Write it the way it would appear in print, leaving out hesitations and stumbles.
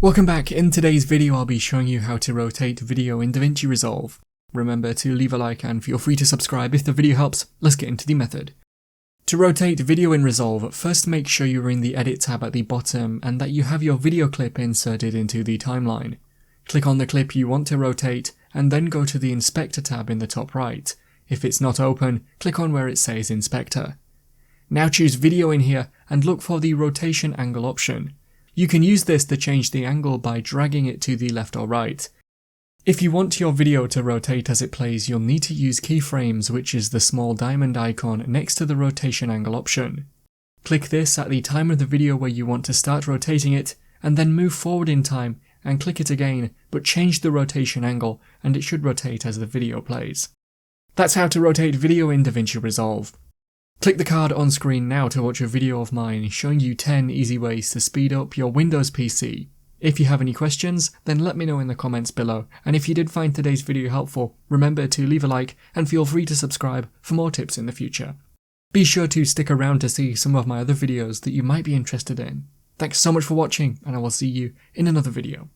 Welcome back. In today's video I'll be showing you how to rotate video in Davinci Resolve. Remember to leave a like and feel free to subscribe if the video helps. Let's get into the method. To rotate video in Resolve, first make sure you're in the Edit tab at the bottom and that you have your video clip inserted into the timeline. Click on the clip you want to rotate and then go to the Inspector tab in the top right. If it's not open, click on where it says Inspector. Now choose Video in here and look for the Rotation Angle option. You can use this to change the angle by dragging it to the left or right. If you want your video to rotate as it plays, you'll need to use keyframes, which is the small diamond icon next to the rotation angle option. Click this at the time of the video where you want to start rotating it, and then move forward in time and click it again, but change the rotation angle and it should rotate as the video plays. That's how to rotate video in Davinci Resolve. Click the card on screen now to watch a video of mine showing you 10 easy ways to speed up your Windows PC. If you have any questions, then let me know in the comments below, and if you did find today's video helpful, remember to leave a like and feel free to subscribe for more tips in the future. Be sure to stick around to see some of my other videos that you might be interested in. Thanks so much for watching, and I will see you in another video.